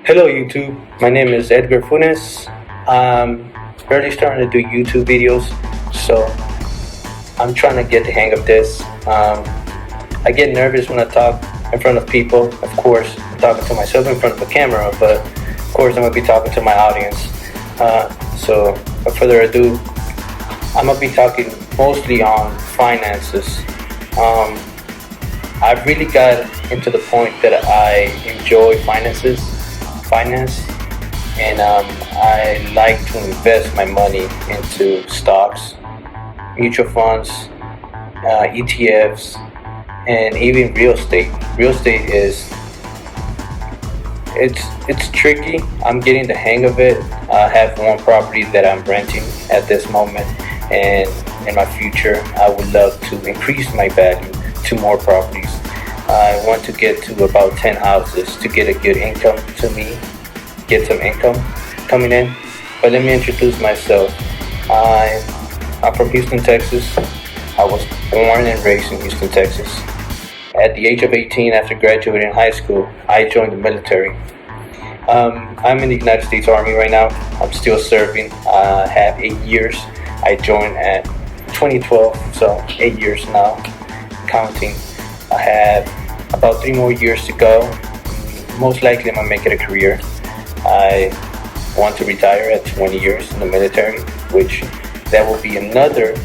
Hello YouTube, my name is Edgar Funes. I'm barely starting to do YouTube videos, so I'm trying to get the hang of this. I get nervous when I talk in front of people. Of course, I'm talking to myself in front of a camera, but of course I'm going to be talking to my audience. So without further ado, I'm going to be talking mostly on finances. I've really got into the point that I enjoy finance, and I like to invest my money into stocks, mutual funds, ETFs, and even real estate. Real estate is it's tricky. I'm getting the hang of it. I have one property that I'm renting at this moment, and in my future, I would love to increase my value to more properties. I want to get to about 10 houses to get a good income to me, get some income coming in. But let me introduce myself. I'm from Houston, Texas. I was born and raised in Houston, Texas. At the age of 18, after graduating high school, I joined the military. I'm in the United States Army right now. I'm still serving. I have 8 years. I joined at 2012, so 8 years now, counting. I have about 3 more years to go. Most likely I'm going to make it a career. I want to retire at 20 years in the military, which that will be another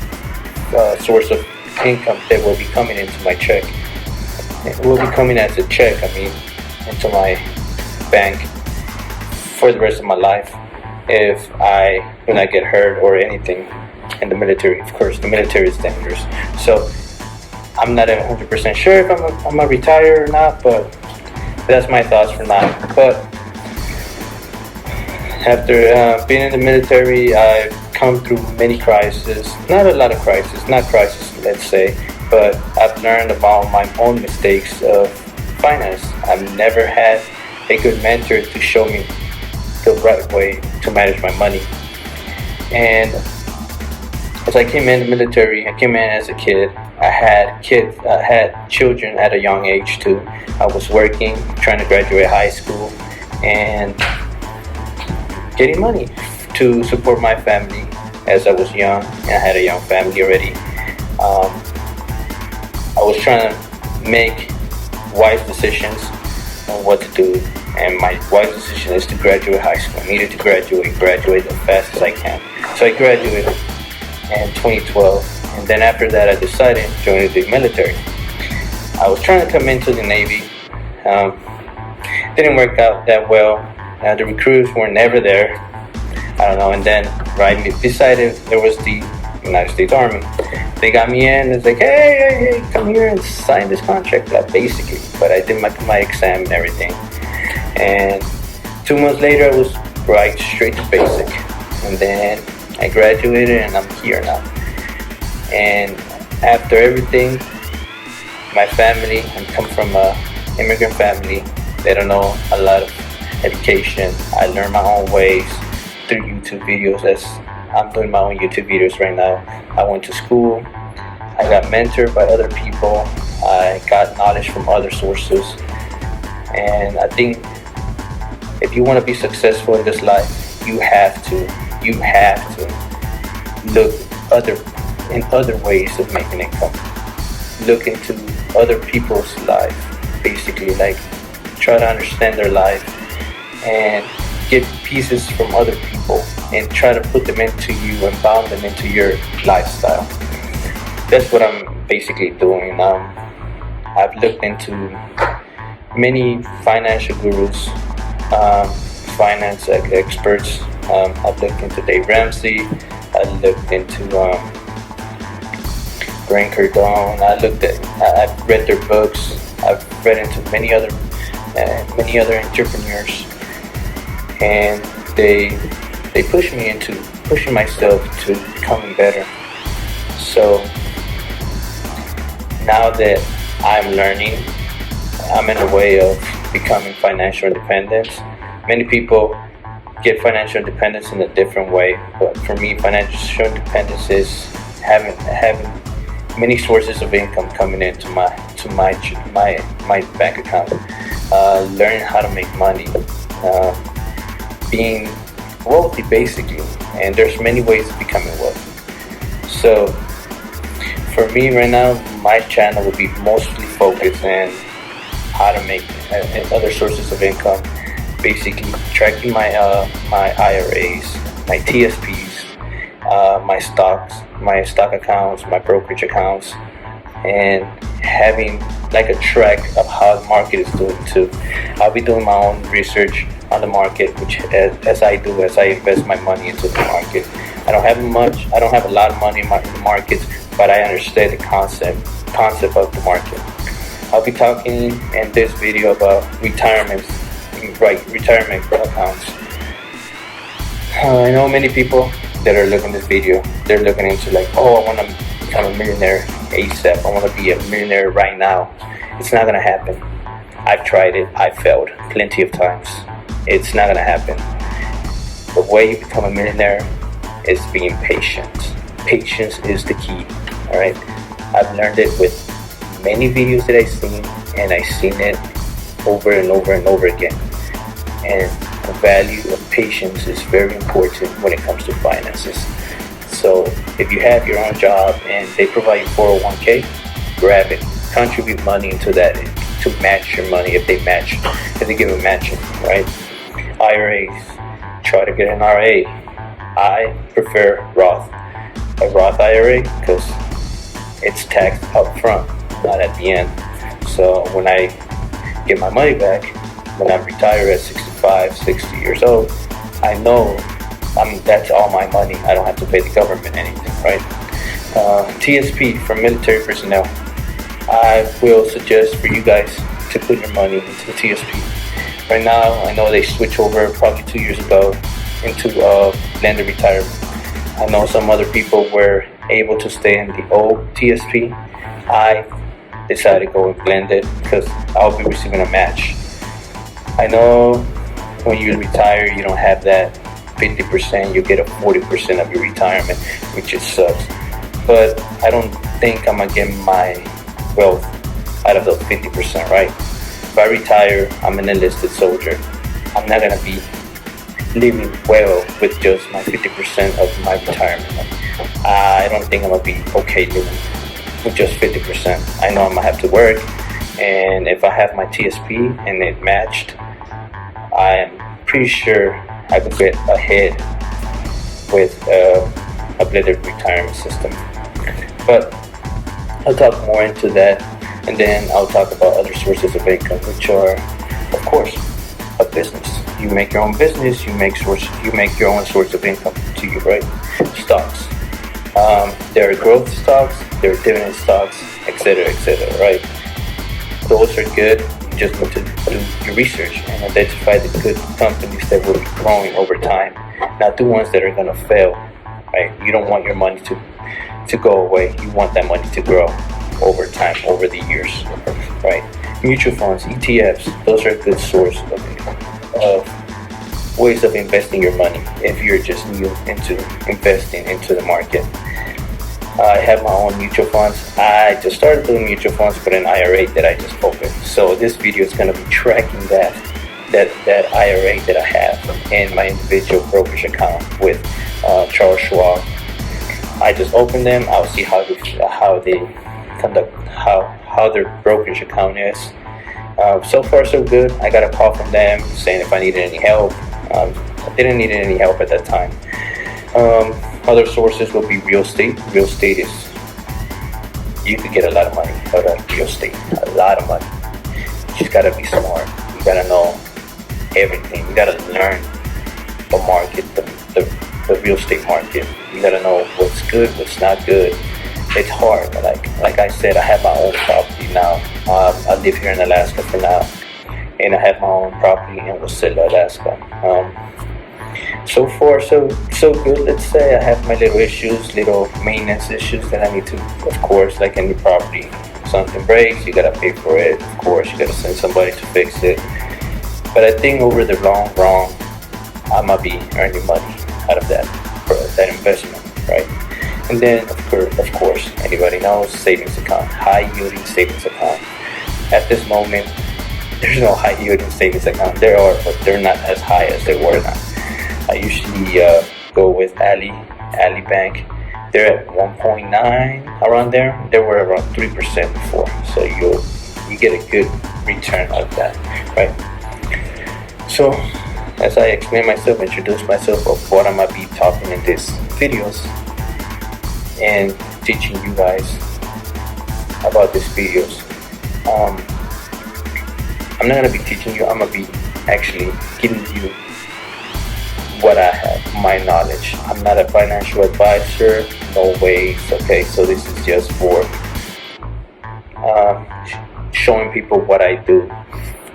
source of income that will be coming into my check. It will be coming as a check, into my bank for the rest of my life if I do not get hurt or anything in the military. Of course, the military is dangerous. So I'm not 100% sure if I'm gonna retire or not, but that's my thoughts for now. But after being in the military, I've come through many crises. Not a lot of crises, not crisis, let's say, but I've learned about my own mistakes of finance. I've never had a good mentor to show me the right way to manage my money. And as I came in the military, I came in as a kid. I had children at a young age too. I was working, trying to graduate high school, and getting money to support my family as I was young, and I had a young family already. I was trying to make wise decisions on what to do, and my wise decision is to graduate high school. I needed to graduate as fast as I can. So I graduated in 2012, and then after that I decided to join the military. I was trying to come into the Navy. Didn't work out that well. The recruits were never there. I don't know, and then I decided there was the United States Army. They got me in. It's like, hey, come here and sign this contract, basically. But I did my exam and everything. And 2 months later, I was right straight to basic. And then I graduated, and I'm here now. And after everything, my family, I come from an immigrant family. They don't know a lot of education. I learned my own ways through YouTube videos. As I'm doing my own YouTube videos right now. I went to school. I got mentored by other people. I got knowledge from other sources. And I think if you want to be successful in this life, you have to look in other ways of making income. Look into other people's life, basically, like try to understand their life and get pieces from other people and try to put them into you and bound them into your lifestyle. That's what I'm basically doing. I've looked into many financial gurus, finance experts. I've looked into Dave Ramsey. I looked into Grant Cardone. I've read their books. I've read into many other entrepreneurs, and they push me into pushing myself to becoming better. So now that I'm learning, I'm in the way of becoming financial independent. Many people get financial independence in a different way, but for me, financial independence is having many sources of income coming into my bank account. Learning how to make money, being wealthy basically, and there's many ways of becoming wealthy. So for me right now, my channel will be mostly focused on how to make other sources of income, basically tracking my IRAs, my TSPs, my stocks, my stock accounts, my brokerage accounts, and having like a track of how the market is doing too. I'll be doing my own research on the market, which as I invest my money into the market. I don't have a lot of money in the markets, but I understand the concept of the market. I'll be talking in this video about retirement accounts. I know many people that are looking at this video, they're looking into like, oh, I want to become a millionaire ASAP. I want to be a millionaire right now. It's not going to happen. I've tried it. I failed plenty of times. It's not going to happen. The way you become a millionaire is being patient. Patience is the key. All right. I've learned it with many videos that I've seen, and I've seen it over and over and over again. And the value of patience is very important when it comes to finances. So if you have your own job and they provide you 401k, grab it. Contribute money into that to match your money if they give a matching, right? IRAs, try to get an IRA. I prefer a Roth IRA because it's taxed up front, not at the end. So when I get my money back, when I retire at 65, 60 years old, I know that's all my money. I don't have to pay the government anything, right? TSP for military personnel. I will suggest for you guys to put your money into the TSP. Right now, I know they switched over probably 2 years ago into blended retirement. I know some other people were able to stay in the old TSP. I decided to go with blended because I'll be receiving a match. I know when you retire, you don't have that 50%, you get a 40% of your retirement, which just sucks. But I don't think I'm gonna get my wealth out of those 50%, right? If I retire, I'm an enlisted soldier. I'm not gonna be living well with just my 50% of my retirement. I don't think I'm gonna be okay living with just 50%. I know I'm gonna have to work, and if I have my TSP and it matched, I'm pretty sure I could get ahead with a blended retirement system. But I'll talk more into that, and then I'll talk about other sources of income, which are, of course, a business. You make your own business, you make your own source of income to you, right? Stocks. There are growth stocks, there are dividend stocks, etc., right? Those are good. You just need to do your research and identify the good companies that will be growing over time, not the ones that are going to fail, right? You don't want your money to go away. You want that money to grow over time, over the years, right? Mutual funds, ETFs, those are a good source of ways of investing your money if you're just new into investing into the market. I have my own mutual funds. I just started doing mutual funds with an IRA that I just opened. So this video is going to be tracking that IRA that I have in my individual brokerage account with Charles Schwab. I just opened them. I'll see how they conduct, how their brokerage account is. So far so good. I got a call from them saying if I needed any help. I didn't need any help at that time. Other sources will be real estate. Real estate is, you could get a lot of money out of real estate. A lot of money. You just gotta be smart. You gotta know everything. You gotta learn the market, the real estate market. You gotta know what's good, what's not good. It's hard. Like I said, I have my own property now. I live here in Alaska for now, and I have my own property in Wasilla, Alaska. So far, so good. Let's say I have my little issues, little maintenance issues that I need to, of course, like any property. Something breaks, you gotta pay for it. Of course, you gotta send somebody to fix it. But I think over the long run, I might be earning money out of that investment, right? And then, of course, anybody knows savings account, high yielding savings account. At this moment, there's no high yielding savings account. There are, but they're not as high as they were now. I usually go with Ali Bank. They're at 1.9 around there. They were around 3% before, so you get a good return out of that, right? So as I explain myself, introduce myself of what I might be talking in these videos, and teaching you guys about these videos. I'm not gonna be teaching you. I'm gonna be actually giving you what I have, my knowledge. I'm not a financial advisor, no ways. Okay, so this is just for showing people what I do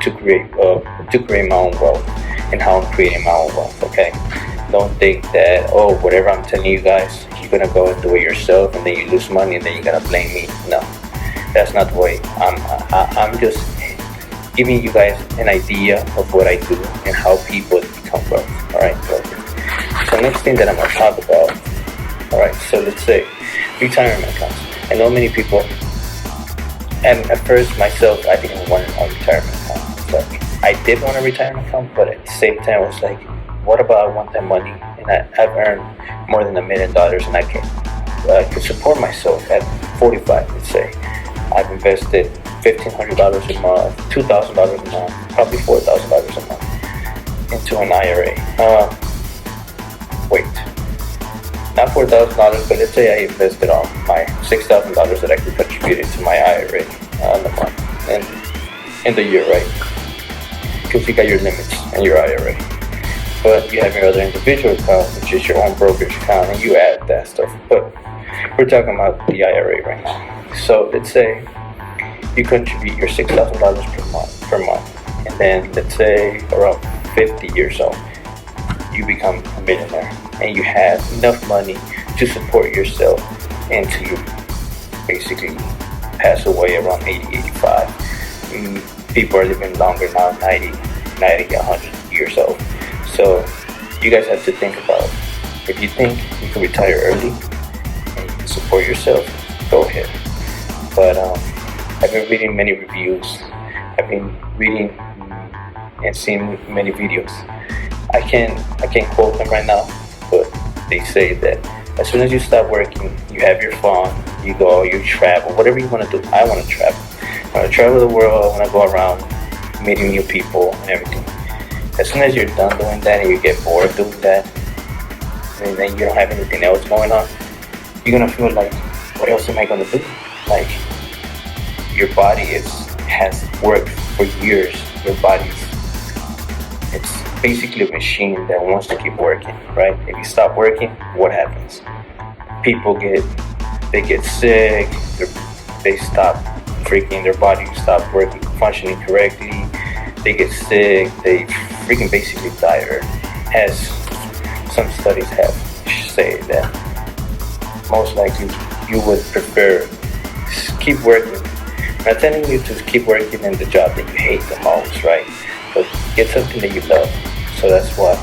to create my own wealth, and how I'm creating my own wealth. Okay, don't think that whatever I'm telling you guys, you're gonna go and do it yourself, and then you lose money, and then you're gonna blame me. No, that's not the way. I'm just giving you guys an idea of what I do and how people become wealthy. Alright, so next thing that I'm going to talk about, alright, so let's say retirement accounts. I know many people, and at first myself, I didn't want a retirement account. Like, I did want a retirement account, but at the same time, I was like, what about I want that money, and I've earned more than $1 million, and I could support myself at 45, let's say. I've invested $1,500 a month, $2,000 a month, probably $4,000 a month into an IRA. Not $4,000, but let's say I invested on my $6,000 that I could contribute into my IRA in the month and in the year, right? Because you got your limits in your IRA. But you have your other individual account, which is your own brokerage account, and you add that stuff. But we're talking about the IRA right now. So let's say you contribute your $6,000 per month, and then let's say around 50 years old, you become a millionaire, and you have enough money to support yourself until you basically pass away around 80, 85. People are living longer now, 90, 100 years old. So you guys have to think about, if you think you can retire early and you can support yourself, go ahead. But I've been reading many reviews. I've been reading and seeing many videos. I can't quote them right now, but they say that as soon as you stop working, you have your phone, you go, you travel, whatever you want to do. I want to travel. I want to travel the world. I want to go around meeting new people and everything. As soon as you're done doing that and you get bored doing that, and then you don't have anything else going on, you're gonna feel like, what else am I gonna do? Like, your body has worked for years. Your body's, it's basically a machine that wants to keep working, right? If you stop working, what happens? People get sick, they stop freaking, their body stop working, functioning correctly, they get sick, they freaking basically die early. As some studies have say that most likely you would prefer keep working. I'm not telling you to keep working in the job that you hate the most, right? But get something that you love. So that's why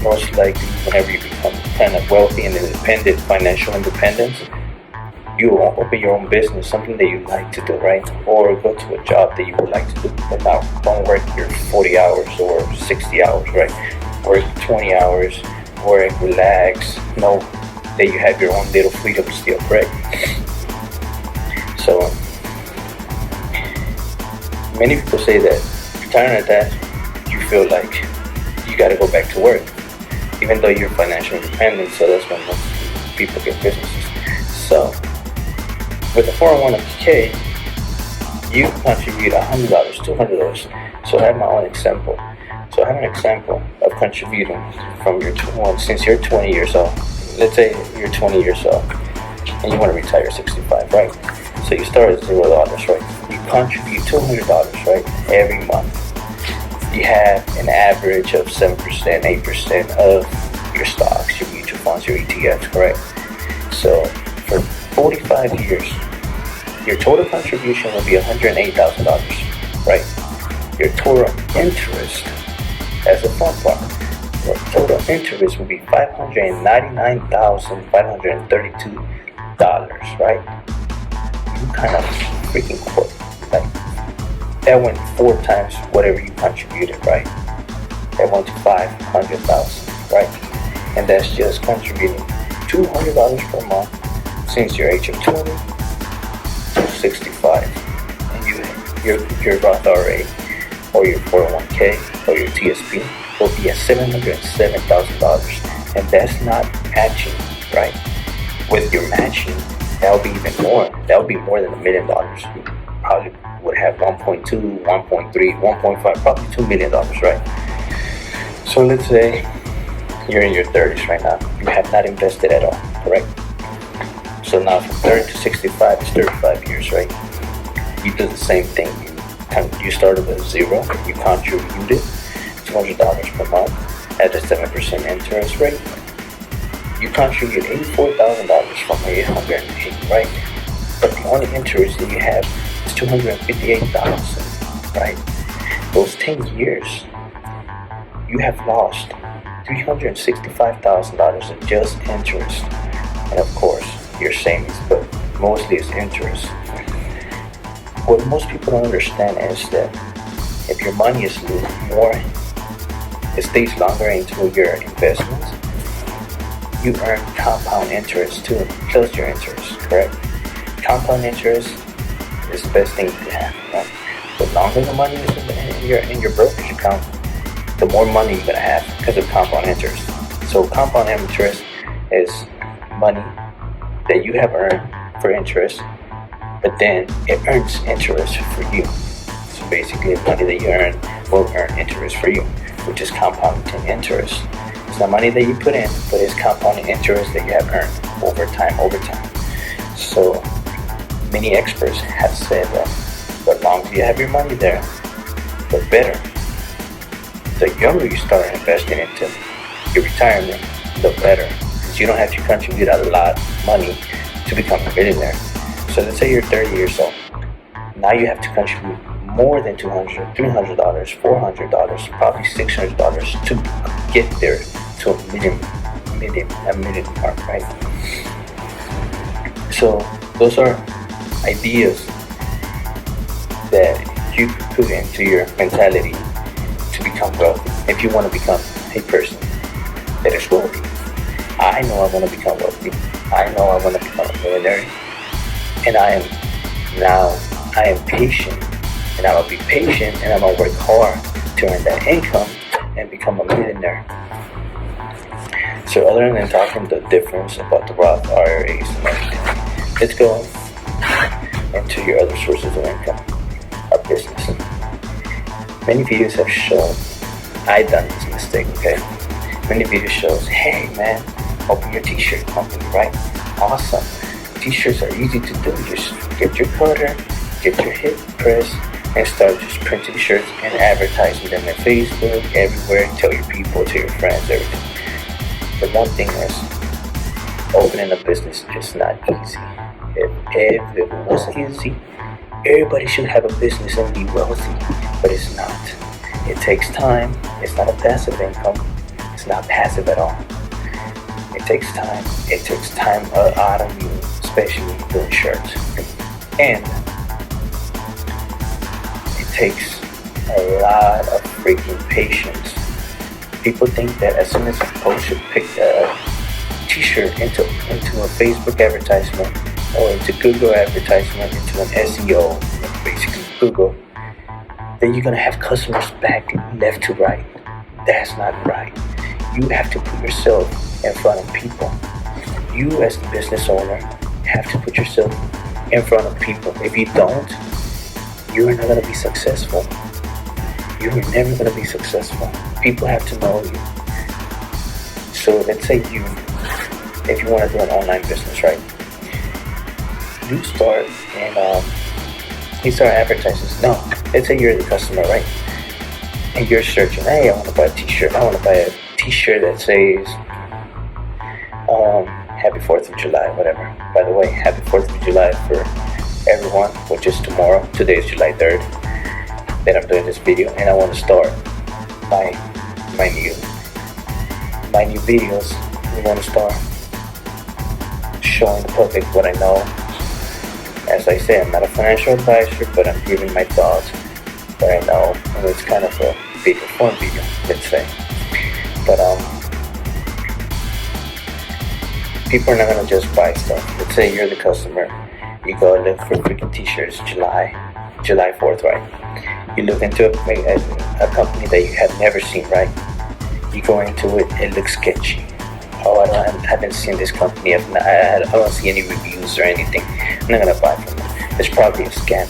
most likely whenever you become kind of wealthy and independent, financial independence, you will open your own business, something that you like to do, right? Or go to a job that you would like to do, but now don't work your 40 hours or 60 hours, right? Work 20 hours, work, relax, know that you have your own little freedom still, right? So many people say that retiring at that, you feel like you gotta go back to work, even though you're financially independent. So that's when most people get businesses. So with a 401k, you contribute $100, $200. So I have my own example. So I have an example of contributing from your since you're 20 years old. Let's say you're 20 years old and you want to retire at 65, right? So you start at $0, right? You contribute $200, right? Every month. You have an average of 7%, 8% of your stocks, your mutual funds, your ETFs, correct? So for 45 years, your total contribution will be $108,000, right? Your total interest, as a fun part, your total interest will be $599,532, right? You kind of freaking quote, like, that went 4 times whatever you contributed, right? That went to 500,000, right? And that's just contributing $200 per month since your age of 20 to 65. And your Roth IRA or your 401k or your TSP will be at $707,000, and that's not matching, right? With your matching, that'll be even more. That'll be more than $1 million. You probably would have 1.2, 1.3, 1.5, probably $2 million, right? So let's say you're in your 30s right now. You have not invested at all, correct? So now from 30 to 65 is 35 years, right? You do the same thing. You started with zero. You contributed $200 per month at a 7% interest rate. You contribute $84,000 from $880, right? But the only interest that you have is $258,000, right? Those 10 years, you have lost $365,000 in just interest, and of course your savings, but mostly it's interest. What most people don't understand is that if your money is more, it stays longer into your investments, you earn compound interest too, plus your interest, correct? Compound interest is the best thing you can have, right? The longer the money is in your brokerage account, the more money you're gonna have because of compound interest. So compound interest is money that you have earned for interest, but then it earns interest for you. So basically, money that you earn will earn interest for you, which is compounding interest. It's not money that you put in, but it's compounding interest that you have earned over time. So many experts have said that the longer you have your money there, the better. The younger you start investing into your retirement, the better. Because you don't have to contribute a lot of money to become a millionaire. So let's say you're 30 years old. Now you have to contribute more than $200, $300, $400, probably $600 to get there to a million mark, right? So those are ideas that you could put into your mentality to become wealthy. If you want to become a person that is wealthy, I know I want to become wealthy. I know I want to become a millionaire, and I am patient, and I will be patient, and I'm gonna work hard to earn that income and become a millionaire. So other than talking the difference about the Roth IRAs and everything, let's go into your other sources of income, our business. Many videos have shown, I've done this mistake, okay? Many videos shows, hey man, open your t-shirt company, right? Awesome. T-shirts are easy to do. Just get your cutter, get your hip press, and start just printing shirts and advertising them on Facebook, everywhere. Tell your people, tell your friends, everything. The one thing is, opening a business is not easy. If it was easy, everybody should have a business and be wealthy, but it's not. It takes time. It's not a passive income. It's not passive at all. It takes time. It takes time out of you, especially doing shirts. And it takes a lot of freaking patience. People think that as soon as you post a t-shirt into a Facebook advertisement or into Google advertisement, into an SEO, basically Google, then you're gonna have customers back left to right. That's not right. You have to put yourself in front of people. You as the business owner have to put yourself in front of people. If you don't, you're not gonna be successful. You're never gonna be successful. People have to know you. So let's say if you want to do an online business, right? You start and you start advertising. No, let's say you're the customer, right? And you're searching, hey, I want to buy a t-shirt. I want to buy a t-shirt that says Happy 4th of July, whatever. By the way, Happy 4th of July for everyone, which is tomorrow. Today is July 3rd that I'm doing this video, and I want to start my new videos. We want to start showing the public what I know. As I say, I'm not a financial advisor, but I'm giving my thoughts kind of a video, fun video, let's say. But people are not gonna just buy stuff. Let's say you're the customer. You go look for freaking t-shirts July 4th, right? You look into a company that you have never seen, right? You go into it, it looks sketchy. Oh, I haven't seen this company. I don't see any reviews or anything. I'm not gonna buy from them. It's probably a scam.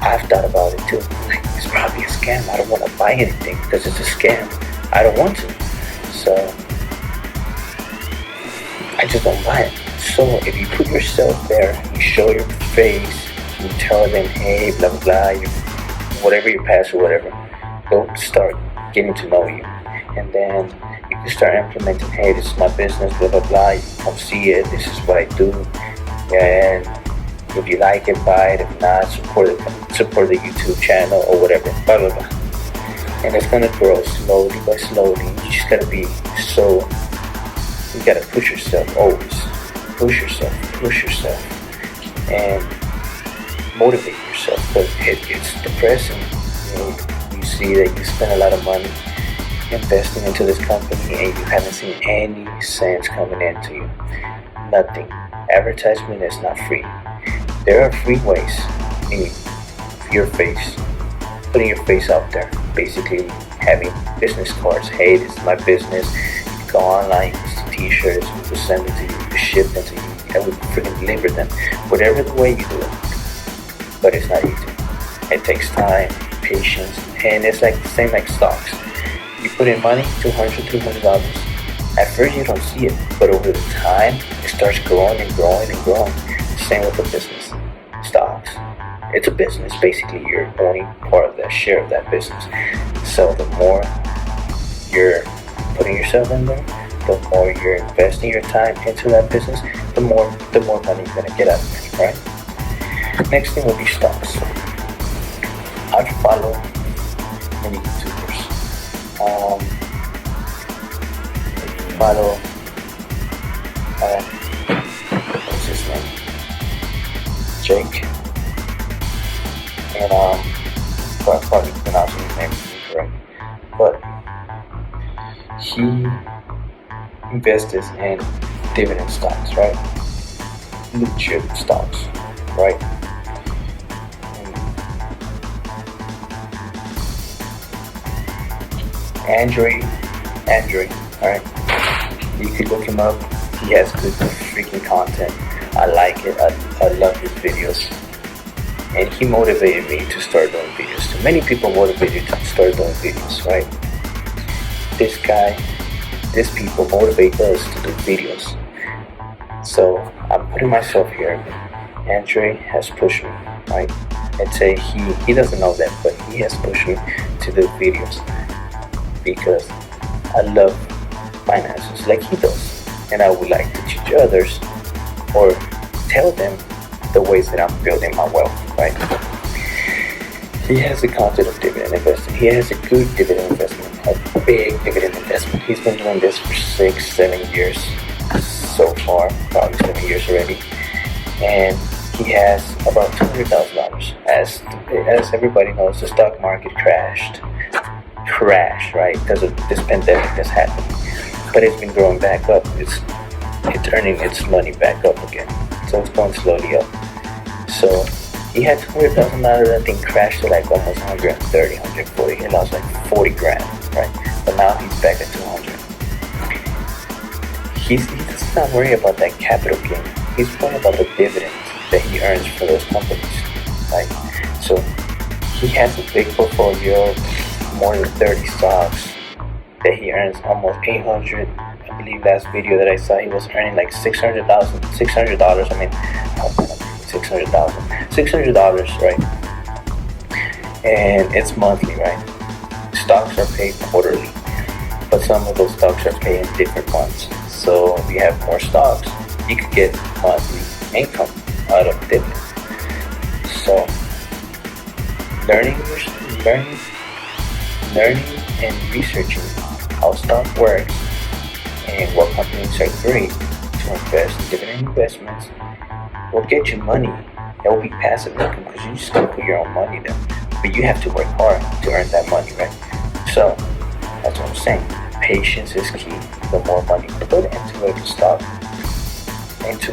I've thought about it too. Like, it's probably a scam. I don't want to buy anything because it's a scam. I don't want to. So I just don't buy it. So if you put yourself there, you show your face, you tell them, hey, blah, blah, blah, whatever your past or whatever, they'll start getting to know you. And then you can start implementing, hey, this is my business, blah, blah, blah. You come see it. This is what I do. And if you like it, buy it. If not, support the YouTube channel or whatever, blah, blah, blah. And it's going to grow slowly by slowly. You just got to be you got to push yourself always. Push yourself. And motivate yourself. But it's depressing. You see that you spend a lot of money investing into this company and you haven't seen any cents coming into you. Nothing. Advertisement is not free. There are free ways, meaning your face, putting your face out there, basically having business cards. Hey, this is my business. You go online, you can see t-shirts, we will send it to you, we ship them to you, and we freaking deliver them. Whatever the way you do it. But it's not easy. It takes time, patience, and it's like the same like stocks. You put in money, $200. At first you don't see it, but over the time, it starts growing and growing and growing. Same with the business. Stocks. It's a business. Basically, you're owning part of that share of that business. So the more you're putting yourself in there, the more you're investing your time into that business, the more money you're gonna get out of it, right? Next thing will be stocks. I follow many YouTubers. Follow what's his name? Jake. And I'm probably pronouncing his name incorrect. But he invests in dividend stocks, right? Blue chip stocks, right? Andrew, alright? You could look him up. He has good freaking content. I like it. I love his videos. And he motivated me to start doing videos too. Many people motivated to start doing videos, right? These people motivate us to do videos. So I'm putting myself here. Andre has pushed me, right? I'd say he doesn't know that, but he has pushed me to do videos because I love finances like he does, and I would like to teach others or tell them the ways that I'm building my wealth, right? He has a concept of dividend investing. He has a good dividend investment, a big dividend investment. He's been doing this for 6-7 years so far, probably 7 years already, and he has about $200,000. As everybody knows, the stock market crashed, right? Because of this pandemic that's happened. But it's been growing back up. It's earning its money back up again. So it's going slowly up. So he had $200,000. That thing crashed to like almost 130, 140. He lost like 40 grand, right? But now he's back at 200. He does not worry about that capital gain. He's worried about the dividends that he earns for those companies, right? So he has a big portfolio, more than 30 stocks that he earns almost 800. I believe last video that I saw, he was earning like $600. I mean, $600, right? And it's monthly, right? Stocks are paid quarterly, but some of those stocks are paid in different months. So if you have more stocks, you could get monthly income out of dividends. So learning and researching how stock works and what companies are great to invest in dividend investments will get you money. That will be passive income because you just gonna put your own money there. but you have to work hard to earn that money, right? So that's what I'm saying. Patience is key. The more money you put into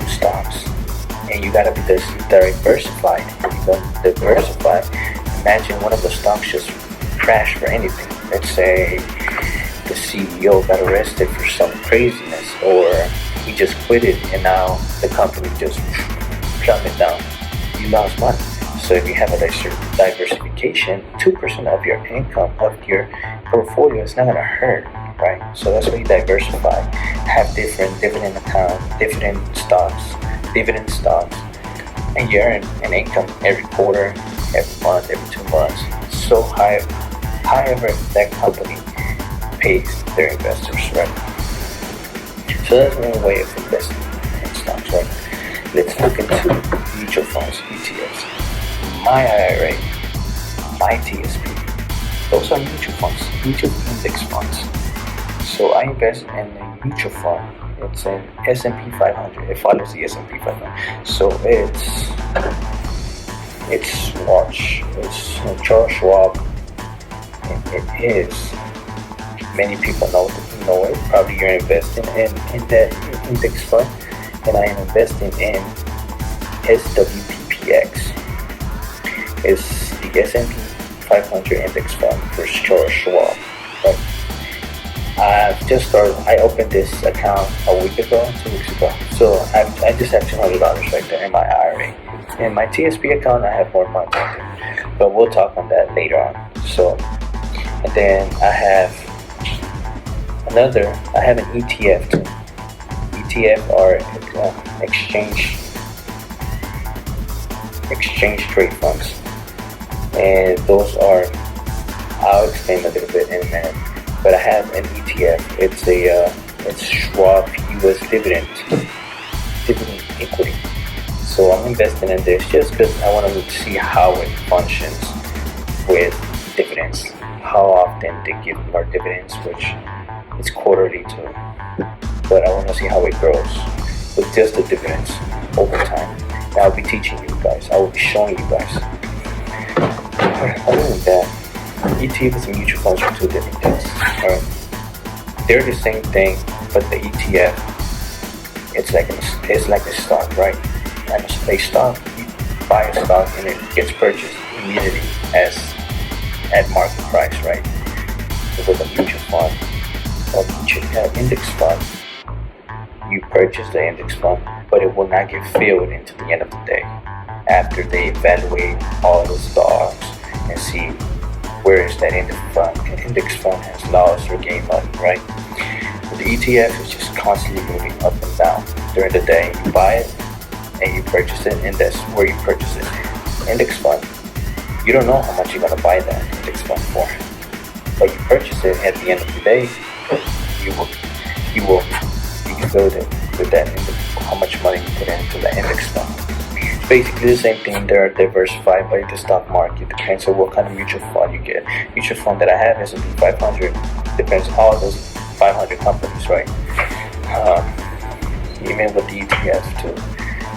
stocks, and you gotta be diversified. You don't diversify. Imagine one of the stocks just crashed for anything. Let's say the CEO got arrested for some craziness, or he just quit it, and now the company just plummeted down. You lost money. So if you have a diversification, 2% of your income, of your portfolio, is not gonna hurt, right? So that's why you diversify. Have different dividend accounts, dividend stocks, and you earn an income every quarter, every month, every 2 months. So however that company pays their investors, right? So that's one way of investing in stocks, right? Let's look into mutual funds, ETFs. My IRA, my TSP, those are mutual funds, mutual index funds. So I invest in a mutual fund. It's an S&P 500. It follows the S&P 500. So it's Charles Schwab. It is. Many people know it. Probably you're investing in that index fund, and I am investing in SWPPX. It's the S&P 500 index fund for Charles Schwab. Right? I opened this account a week ago, 2 weeks ago. So I just have $200 right there in my IRA. In my TSP account, I have more money right there. But we'll talk on that later on. So, and then I have an ETF too. ETF are exchange trade funds. And those are, I'll explain a little bit in a minute. But I have an ETF. It's Schwab US Dividend Equity. So I'm investing in this just because I want to see how it functions with dividends. How often they give more dividends, which is quarterly too. But I want to see how it grows with just the dividends over time. And I'll be teaching you guys. I will be showing you guys. Other than that, ETFs and mutual funds are two different things. Alright, they're the same thing, but the ETF, it's like a stock, right? And a stock, you buy a stock and it gets purchased immediately at market price, right? So with a mutual fund or mutual index fund, you purchase the index fund, but it will not get filled until the end of the day after they evaluate all the stocks and see where is that index fund has lost or gained money, right? But the ETF is just constantly moving up and down during the day. You buy it and you purchase it, and that's where you purchase it. Index fund, you don't know how much you're gonna buy that index fund for, but you purchase it. At the end of the day, you will be filled with that index, how much money you put into the index fund. Basically the same thing. They're diversified by the stock market. Depends on what kind of mutual fund you get. Mutual fund that I have is S&P 500. Depends on all those 500 companies, right? Even with the ETF too.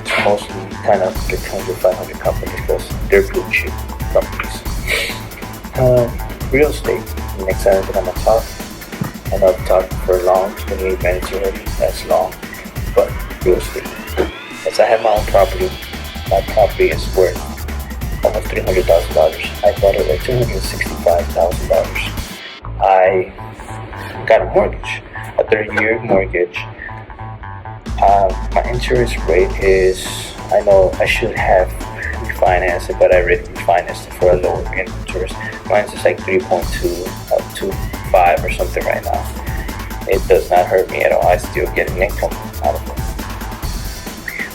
It's mostly kind of the 500 companies because they're blue chip companies. Real estate. The next item that I'm gonna talk. I know I've talked for long, 28 minutes already. That's long. But real estate. As I have my own property. My property is worth almost $300,000. I bought it at $265,000. I got a mortgage, a 30-year mortgage. My interest rate is, I know I should have refinanced it, but I already refinanced it for a lower interest. Mine is like 3.2 up to 5 or something right now. It does not hurt me at all. I still get an income out of it.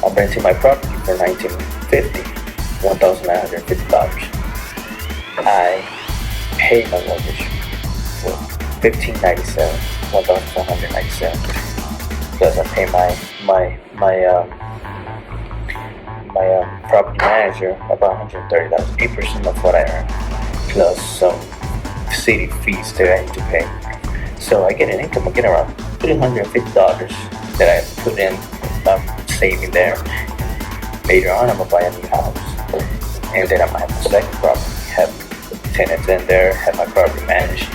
I'm renting my property for $1,950. I pay my mortgage for $1,597, $1,497. Plus I pay my property manager about $130, 8% of what I earn, plus some city fees that I need to pay. So I get an income. I get around $350 that I put in. Saving there. Later on, I'm gonna buy a new house, and then I might have a second property, have tenants in there, have my property manage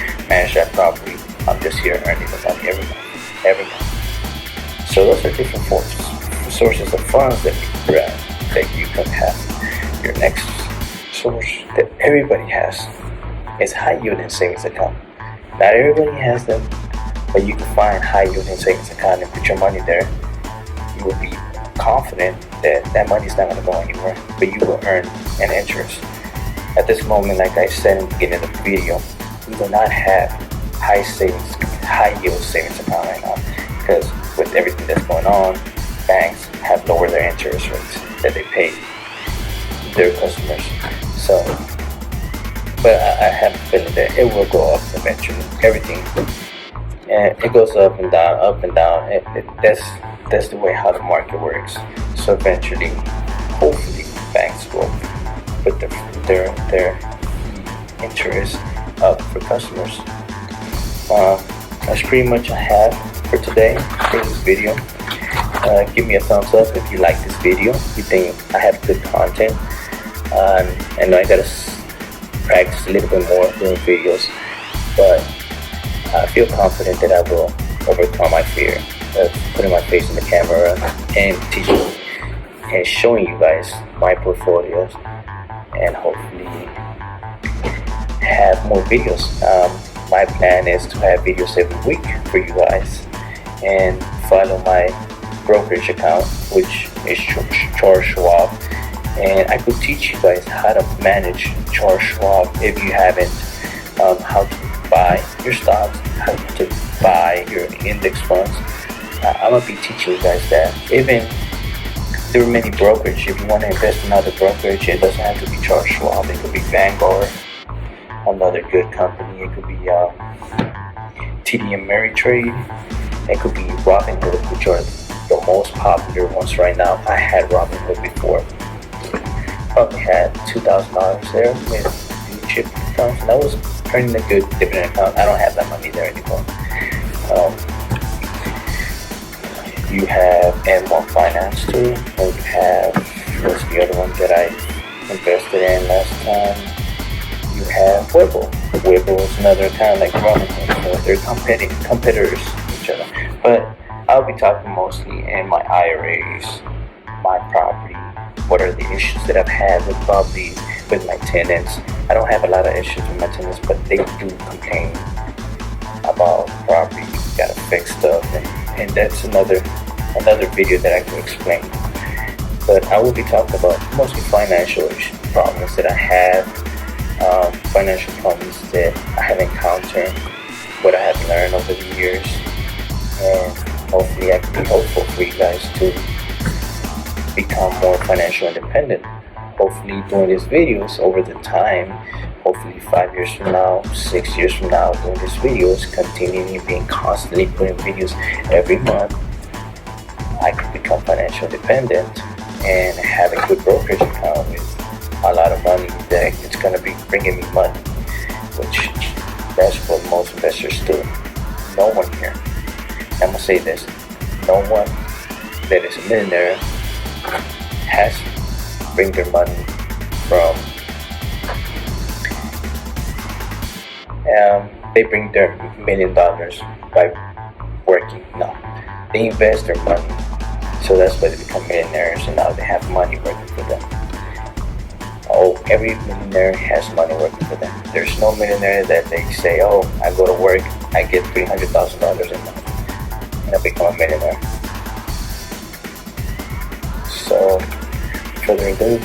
that property. I'm just here earning the money every month. So those are different sources of funds that you grab, that you can have. Your next source that everybody has is high yielding savings account. Not everybody has them, but you can find high yielding savings account and put your money there. You will be confident that that money is not going to go anywhere, but you will earn an interest. At this moment, like I said in the beginning of the video, we do not have high yield savings account right now, because with everything that's going on, banks have lowered their interest rates that they pay their customers. So, but I have a feeling that it will go up eventually. Everything, and it goes up and down, up and down. That's the way how the market works. So eventually, hopefully, banks will put their interest up for customers. That's pretty much I have for today for this video. Give me a thumbs up if you like this video. You think I have good content. And I gotta practice a little bit more doing videos, but I feel confident that I will overcome my fear of putting my face in the camera and teaching and showing you guys my portfolios, and hopefully have more videos. My plan is to have videos every week for you guys, and follow my brokerage account, which is Charles Schwab, and I could teach you guys how to manage Charles Schwab if you haven't, how to buy your stocks, how to buy your index funds. I'm gonna be teaching you guys that. Even there are many brokerage. If you want to invest in other brokerage, it doesn't have to be Charles Schwab. It could be Vanguard, another good company. It could be TD Ameritrade. It could be Robinhood, which are the most popular ones right now. I had Robinhood before. Probably had $2,000 there with blue chip accounts, and I was earning a good dividend account. I don't have that money there anymore. You have M1 Finance too, or you have, what's the other one that I invested in last time? You have Webull. Webull is another kind of like Robinhood, so they're competitors to each other. But I'll be talking mostly in my IRAs, my property, what are the issues that I've had with properties, with my tenants. I don't have a lot of issues with my tenants, but they do complain about property, you gotta fix stuff, and that's another video that I can explain. But I will be talking about mostly financial problems that I have, financial problems that I have encountered, what I have learned over the years, and hopefully I can be helpful for you guys to become more financial independent. Hopefully doing these videos over the time, hopefully 5 years from now, 6 years from now, doing these videos, continuing being constantly putting videos every month, I can become financial independent and have a good brokerage account with a lot of money that it's going to be bringing me money, which that's what most investors do. No one here, I'm going to say this, no one that is a millionaire has to bring their money from, they bring their $1 million by working. No, they invest their money. So that's why they become millionaires, and now they have money working for them. Oh, every millionaire has money working for them. There's no millionaire that they say, oh, I go to work, I get $300,000 a month, and I become a millionaire. So, further ado,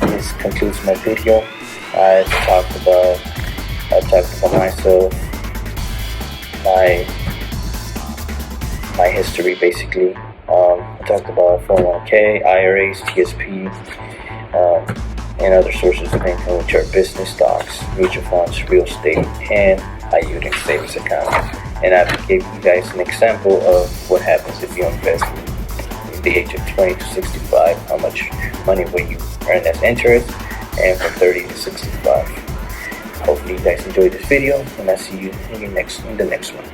this concludes my video. I talked about myself, my history basically. I talked about 401k, IRAs, TSP, and other sources of income, which are business stocks, mutual funds, real estate, and high yielding savings accounts. And I gave you guys an example of what happens if you invest in the age of 20 to 65, how much money will you earn as interest, and from 30 to 65. Hopefully you guys enjoyed this video, and I'll see you in the next one.